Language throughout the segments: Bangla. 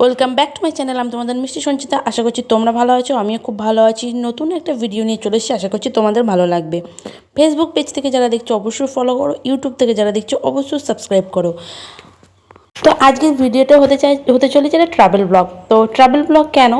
Welcome back to my channel. আমি তোমাদের মিষ্টি সঞ্চিতা। আশা করছি তোমরা ভালো আছো, আমিও খুব ভালো আছি। নতুন একটা ভিডিও নিয়ে চলে এসেছি, আশা করছি তোমাদের ভালো লাগবে। ফেসবুক পেজ থেকে যারা দেখছো অবশ্যই ফলো করো, ইউটিউব থেকে যারা দেখছো অবশ্যই সাবস্ক্রাইব করো। তো আজকের ভিডিওটা হতে চলেছে একটা ট্রাভেল ব্লগ। তো ট্রাভেল ব্লগ কেন,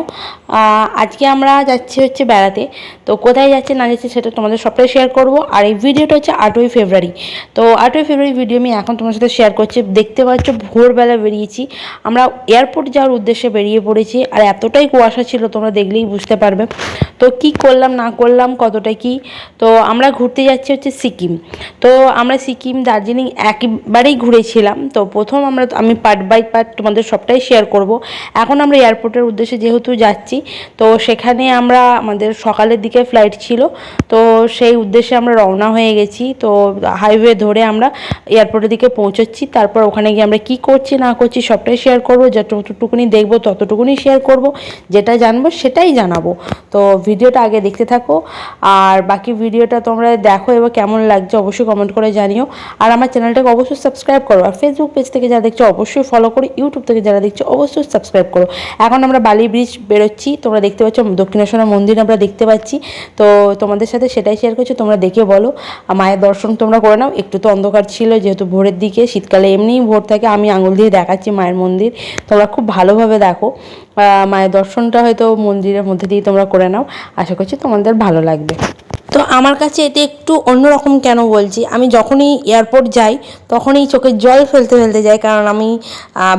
আজকে আমরা যাচ্ছি হচ্ছে বেড়াতে। তো কোথায় যাচ্ছি না যাচ্ছি সেটা তোমাদের সবটাই শেয়ার করব। আর এই ভিডিওটা হচ্ছে 8ই ফেব্রুয়ারি। তো 8ই ফেব্রুয়ারি ভিডিও আমি এখন তোমার সাথে শেয়ার করছি। দেখতে পাচ্ছ ভোরবেলা বেরিয়েছি, আমরা এয়ারপোর্ট যাওয়ার উদ্দেশ্যে বেরিয়ে পড়েছি। আর এতটাই কুয়াশা ছিল, তোমরা দেখলেই বুঝতে পারবে। তো কি করলাম না করলাম কতটা কি, তো আমরা ঘুরতে যাচ্ছি হচ্ছে সিকিম। তো আমরা সিকিম দার্জিলিং একবারেই ঘুরেছিলাম। তো প্রথম আমি পার্ট বাই পার্ট তোমাদের সবটাই শেয়ার করব। এখন আমরা এয়ারপোর্টের উদ্দেশ্যে যেহেতু যাচ্ছি, তো সেখানে আমাদের সকালের দিকে ফ্লাইট ছিল। তো সেই উদ্দেশ্যে আমরা রওনা হয়ে গেছি। তো হাইওয়ে ধরে আমরা এয়ারপোর্টের দিকে পৌঁছচ্ছি। তারপর ওখানে গিয়ে আমরা কী করছি না করছি সবটাই শেয়ার করব। যতটুকুনি দেখবো ততটুকুনি শেয়ার করব, যেটা জানবো সেটাই জানাবো। তো ভিডিওটা আগে দেখতে থাকো, আর বাকি ভিডিওটা তোমরা দেখো এবার কেমন লাগছে অবশ্যই কমেন্ট করে জানিও। আর আমার চ্যানেলটাকে অবশ্যই সাবস্ক্রাইব করো। আর ফেসবুক পেজ থেকে যারা দেখছো অবশ্যই ফলো করো, ইউটিউব থেকে যারা দেখছো অবশ্যই সাবস্ক্রাইব করো। এখন আমরা বালি ব্রিজ বেরোচ্ছি, তোমরা দেখতে পাচ্ছ দক্ষিণেশ্বর মন্দির আমরা দেখতে পাচ্ছি। তো তোমাদের সাথে সেটাই শেয়ার করছি, তোমরা দেখে বলো। মায়ের দর্শন তোমরা করে নাও। একটু তো অন্ধকার ছিল যেহেতু ভোরের দিকে, শীতকালে এমনিই ভোর থাকে। আমি আঙুল দিয়ে দেখাচ্ছি মায়ের মন্দির, তোমরা খুব ভালোভাবে দেখো। মায়ের দর্শনটা হয়তো মন্দিরের মধ্যে দিয়ে তোমরা করে নাও, আশা করছি তোমাদের ভালো লাগবে। তো আমার কাছে এটা একটু অন্যরকম কেন বলছি, আমি যখনই এয়ারপোর্ট যাই তখনই চোখের জল ফেলতে ফেলতে যাই, কারণ আমি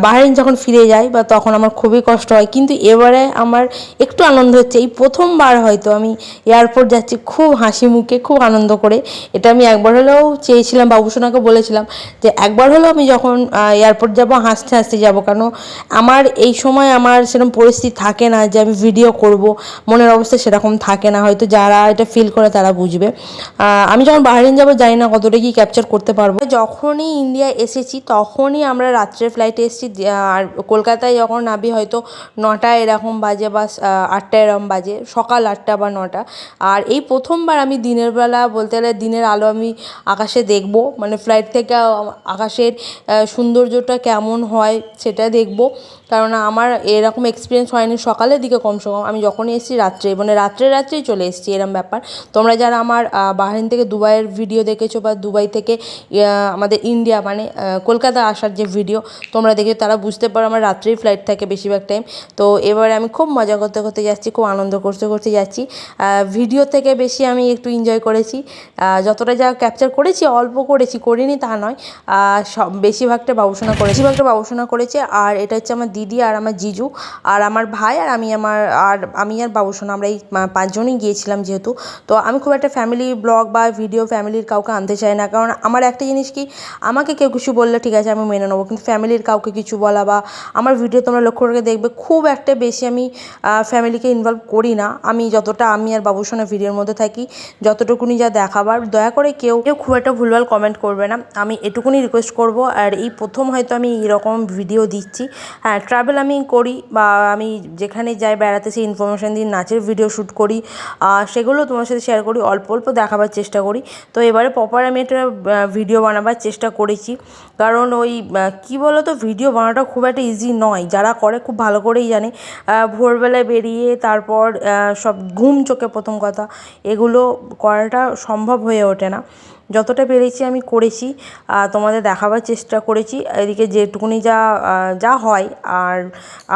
বাহরাইন যখন ফিরে যাই বা তখন আমার খুবই কষ্ট হয়। কিন্তু এবারে আমার একটু আনন্দ হচ্ছে, এই প্রথমবার হয়তো আমি এয়ারপোর্ট যাচ্ছি খুব হাসি মুখে, খুব আনন্দ করে। এটা আমি একবার হলেও চেয়েছিলাম, বাবুসোনাকে বলেছিলাম যে একবার হলেও আমি যখন এয়ারপোর্ট যাব হাসতে হাসতে যাব। কারণ আমার এই সময় আমার সেরকম পরিস্থিতি থাকে না যে আমি ভিডিও করব, মনের অবস্থা সেরকম থাকে না। হয়তো যারা এটা ফিল করে তারা বুঝবে। আমি যখন বাহরাইন যাব জানি না কতটা কি ক্যাপচার করতে পারবো। যখনই ইন্ডিয়ায় এসেছি তখনই আমরা রাত্রের ফ্লাইটে এসেছি। আর কলকাতায় যখন নামি হয়তো 9টা এরকম বাজে বা 8টা এরকম বাজে, সকাল 8টা বা 9টা। আর এই প্রথমবার আমি দিনের বেলা বলতে গেলে দিনের আলো আমি আকাশে দেখব, মানে ফ্লাইট থেকে আকাশের সৌন্দর্যটা কেমন হয় সেটা দেখব। কারণ আমার এরকম এক্সপিরিয়েন্স হয়নি সকালের দিকে, কমসে কম আমি যখনই এসেছি রাত্রে, মানে রাত্রেই চলে এসেছি এরকম ব্যাপার। তোমরা যারা আমার বাহরাইন থেকে দুবাইয়ের ভিডিও দেখেছো বা দুবাই থেকে আমাদের ইন্ডিয়া মানে কলকাতা আসার যে ভিডিও তোমরা দেখে, তারা বুঝতে পারো আমার রাত্রেই ফ্লাইট থাকে বেশিরভাগ টাইম। তো এবারে আমি খুব মজা করতে করতে যাচ্ছি, খুব আনন্দ করতে করতে যাচ্ছি। ভিডিও থেকে বেশি আমি একটু এনজয় করেছি। যতটা যা ক্যাপচার করেছি অল্প করেছি, করিনি তা নয়। বেশিরভাগটা বাবুসোনা করেছে। আর এটা হচ্ছে আমার দিদি আর আমার জিজু আর আমার ভাই আর আমি আর বাবুসোনা, আমরা এই 5 জনই গিয়েছিলাম যেহেতু। তো আমি খুব একটা ফ্যামিলি ব্লগ বা ভিডিও ফ্যামিলির কাউকে আনতে চাই না, কারণ আমার একটা জিনিস কি, আমাকে কেউ কিছু বললে ঠিক আছে আমি মেনে নেবো, কিন্তু ফ্যামিলির কাউকে কিছু বলা বা আমার ভিডিও তোমরা লক্ষ্য করে দেখবে খুব একটা বেশি আমি ফ্যামিলিকে ইনভলভ করি না। আমি যতটা আমি আর বাবুসোনা ভিডিওর মধ্যে থাকি, যতটুকুনি যা দেখাবার, দয়া করে কেউ খুব একটা ভুলভাল কমেন্ট করবে না, আমি এটুকুনি রিকোয়েস্ট করব। আর এই প্রথম হয়তো আমি এরকম ভিডিও দিচ্ছি। হ্যাঁ, ট্রাভেল আমি করি বা আমি যেখানে যাই বেড়াতে সেই ইনফরমেশান দিই, নাচের ভিডিও শ্যুট করি, সেগুলো তোমার সাথে শেয়ার করি, অল্প অল্প দেখাবার চেষ্টা করি। তো এবারে প্রপার আমি একটা ভিডিও বানাবার চেষ্টা করেছি, কারণ ওই কী বলো তো, ভিডিও বানানোটা খুব একটা ইজি নয়, যারা করে খুব ভালো করেই জানে। ভোরবেলায় বেরিয়ে তারপর সব ঘুম চোখে প্রথম কথা, এগুলো করাটা সম্ভব হয়ে ওঠে না। যতটা পেরেছি আমি করেছি, তোমাদের দেখাবার চেষ্টা করেছি এদিকে যেটুকুনি যা হয়। আর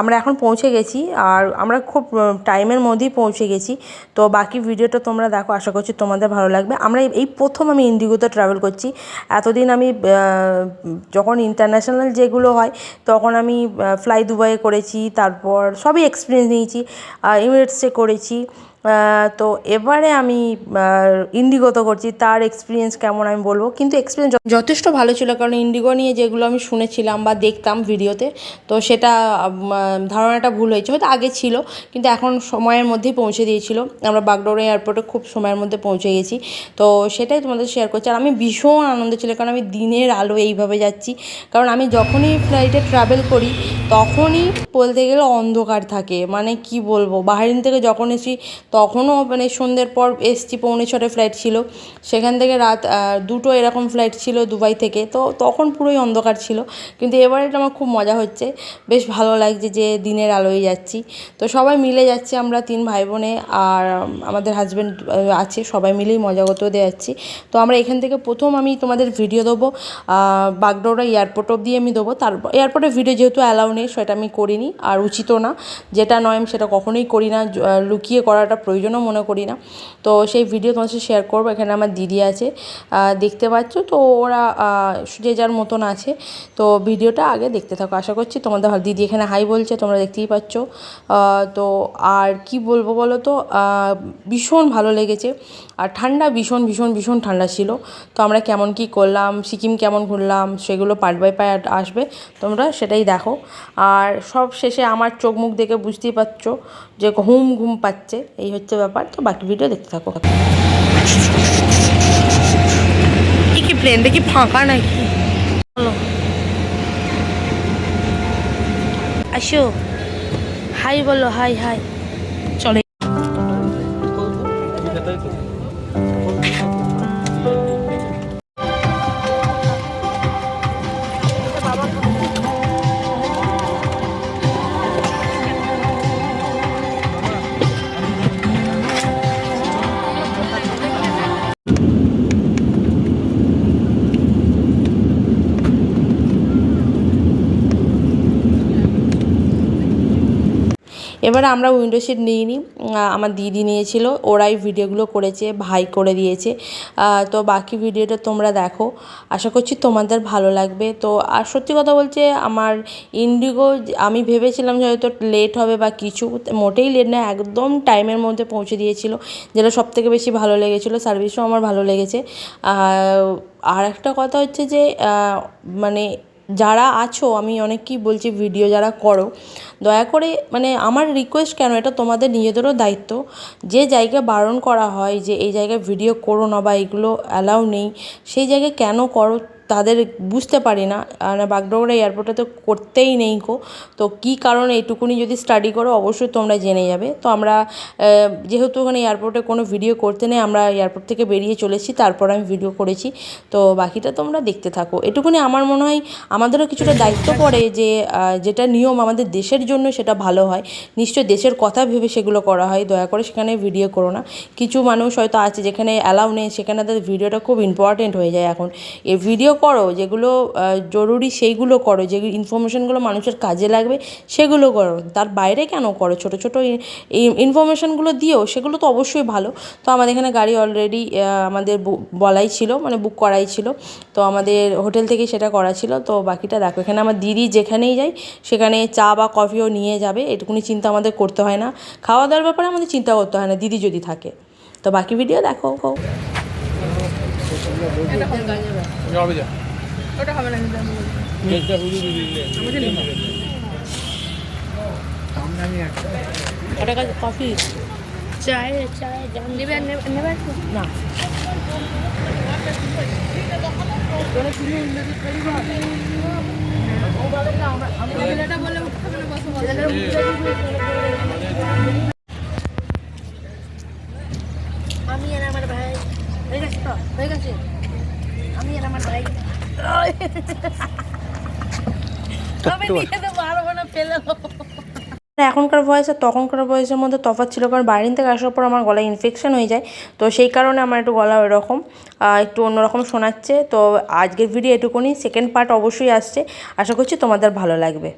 আমরা এখন পৌঁছে গেছি, আর আমরা খুব টাইমের মধ্যেই পৌঁছে গেছি। তো বাকি ভিডিওটা তোমরা দেখো, আশা করছি তোমাদের ভালো লাগবে। এই প্রথম আমি ইন্ডিগোতে ট্রাভেল করছি। এতদিন আমি যখন ইন্টারন্যাশনাল যেগুলো হয় তখন আমি ফ্লাই দুবাইয়ে করেছি, তারপর সবই এক্সপিরিয়েন্স নিয়েছি, এমিরেটসে করেছি। তো এবারে আমি ইন্ডিগোতে করছি, তার এক্সপিরিয়েন্স কেমন আমি বলবো, কিন্তু এক্সপিরিয়েন্স যথেষ্ট ভালো ছিল। কারণ ইন্ডিগো নিয়ে যেগুলো আমি শুনেছিলাম বা দেখতাম ভিডিওতে, তো সেটা ধারণাটা ভুল হয়েছে, হয়তো আগে ছিল কিন্তু এখন সময়ের মধ্যেই পৌঁছে দিয়েছিল। আমরা বাগডোগরা এয়ারপোর্টে খুব সময়ের মধ্যে পৌঁছে গেছি। তো সেটাই তোমাদের শেয়ার করছি। আর আমি ভীষণ আনন্দ ছিল, কারণ আমি দিনের আলো এইভাবে যাচ্ছি। কারণ আমি যখনই ফ্লাইটে ট্রাভেল করি তখনই বলতে গেলে অন্ধকার থাকে, মানে কি বলবো, বাহরাইন থেকে যখন এসেছি তখনও মানে সন্ধ্যের পর এসছি, 6:45 ফ্লাইট ছিল, সেখান থেকে রাত 2টো এরকম ফ্লাইট ছিল দুবাই থেকে, তো তখন পুরোই অন্ধকার ছিল। কিন্তু এবার এটা আমার খুব মজা হচ্ছে, বেশ ভালো লাগছে যে দিনের আলোয় যাচ্ছি। তো সবাই মিলে যাচ্ছি, আমরা 3 ভাই বোনে আর আমাদের হাজব্যান্ড আছে, সবাই মিলেই মজা করতে যাচ্ছি। তো আমরা এখান থেকে প্রথম আমি তোমাদের ভিডিও দেবো বাগডোগরা এয়ারপোর্ট অবধি আমি দেবো। তারপর এয়ারপোর্টের ভিডিও যেহেতু অ্যালাউ নেই, সেটা আমি করিনি, আর উচিতও না, যেটা নয় আমি সেটা কখনোই করি না, লুকিয়ে করাটা প্রয়োজনও মনে করি না। তো সেই ভিডিও তোমার সাথে শেয়ার করবো। এখানে আমার দিদি আছে, দেখতে পাচ্ছ, তো ওরা যে যার মতন আছে। তো ভিডিওটা আগে দেখতে থাকো, আশা করছি তোমাদের ভালো। দিদি এখানে হাই বলছে, তোমরা দেখতেই পাচ্ছ। তো আর কি বলবো বলো তো, ভীষণ ভালো লেগেছে, আর ঠান্ডা ভীষণ ভীষণ ভীষণ ঠান্ডা ছিল। তো আমরা কেমন কি করলাম, সিকিম কেমন ঘুরলাম, সেগুলো পার্ট বাই পার্ট আসবে, তোমরা সেটাই দেখো। আর সব শেষে আমার চোখ মুখ দেখে বুঝতেই পারছো যে ঘুম পাচ্ছে, এই হচ্ছে ব্যাপার। তো বাকি ভিডিও দেখতে থাকো। কি প্লেনটা কি ফাঁকা নাকি? চলো আসো, হাই বলো, হাই হাই। চলে এবারে আমরা উইন্ডো সিট নিইনি, আমার দিদি নিয়েছিল, ওরাই ভিডিওগুলো করেছে, ভাই করে দিয়েছে। তো বাকি ভিডিওটা তোমরা দেখো, আশা করছি তোমাদের ভালো লাগবে। তো আর সত্যি কথা বলতে আমার ইন্ডিগো, আমি ভেবেছিলাম যে হয়তো লেট হবে বা কিছু, মোটেই লেট না, একদম টাইমের মধ্যে পৌঁছে দিয়েছিল, যেটা সবথেকে বেশি ভালো লেগেছিলো। সার্ভিসও আমার ভালো লেগেছে। আর একটা কথা হচ্ছে যে মানে যারা আছো, আমি অনেককেই বলছি ভিডিও যারা করো, দয়া করে মানে আমার রিকোয়েস্ট, কেন, এটা তোমাদের নিজেদেরও দায়িত্ব, যে জায়গায় বারণ করা হয় যে এই জায়গায় ভিডিও করো না বা এগুলো অ্যালাউ নেই, সেই জায়গায় কেন করো তাদের বুঝতে পারি না। আর বাগডোগরা এয়ারপোর্টে তো করতেই নেই গো, তো কী কারণে এইটুকুনি যদি স্টাডি করো অবশ্যই তোমরা জেনে যাবে। তো আমরা যেহেতু ওখানে এয়ারপোর্টে কোনো ভিডিও করতে নেই, আমরা এয়ারপোর্ট থেকে বেরিয়ে চলেছি, তারপর আমি ভিডিও করেছি। তো বাকিটা তোমরা দেখতে থাকো। এটুকুনি আমার মনে হয় আমাদেরও কিছুটা দায়িত্ব পড়ে যে যেটা নিয়ম আমাদের দেশের জন্য সেটা ভালো হয়, নিশ্চয়ই দেশের কথা ভেবে সেগুলো করা হয়। দয়া করে সেখানে ভিডিও করো না। কিছু মানুষ হয়তো আছে যেখানে অ্যালাউ নেই, সেখানে তাদের ভিডিওটা খুব ইম্পর্টেন্ট হয়ে যায়। এখন এই ভিডিও করো, যেগুলো জরুরি সেইগুলো করো, যে ইনফরমেশানগুলো মানুষের কাজে লাগবে সেগুলো করো, তার বাইরে কেন করো? ছোটো ছোটো ইনফরমেশানগুলো দিও, সেগুলো তো অবশ্যই ভালো। তো আমাদের এখানে গাড়ি অলরেডি আমাদের বলাই ছিল, মানে বুক করাই ছিল, তো আমাদের হোটেল থেকেই সেটা করা ছিল। তো বাকিটা দেখো, এখানে আমার দিদি যেখানেই যায় সেখানে চা বা কফিও নিয়ে যাবে, এটুকুনি চিন্তা আমাদের করতে হয় না। খাওয়া দাওয়ার ব্যাপারে আমাদের চিন্তা করতে হয় না, দিদি যদি থাকে। তো বাকি ভিডিও দেখো। কফি, চায় নেবে না? আমি আর আমার ভাই হয়ে গেছে, তো হয়ে গেছে, আমি আর আমার ভাই পারবো না, পেলে এখনকার ভয়েস আর তখনকার ভয়েসের মধ্যে তফাৎ ছিল, কারণ বাইরে থেকে আসার পর আমার গলায় ইনফেকশন হয়ে যায়, তো সেই কারণে আমার একটু গলা ওইরকম একটু অন্যরকম শোনাচ্ছে। তো আজকের ভিডিও এটুকুনি, সেকেন্ড পার্ট অবশ্যই আসছে, আশা করছি তোমাদের ভালো লাগবে।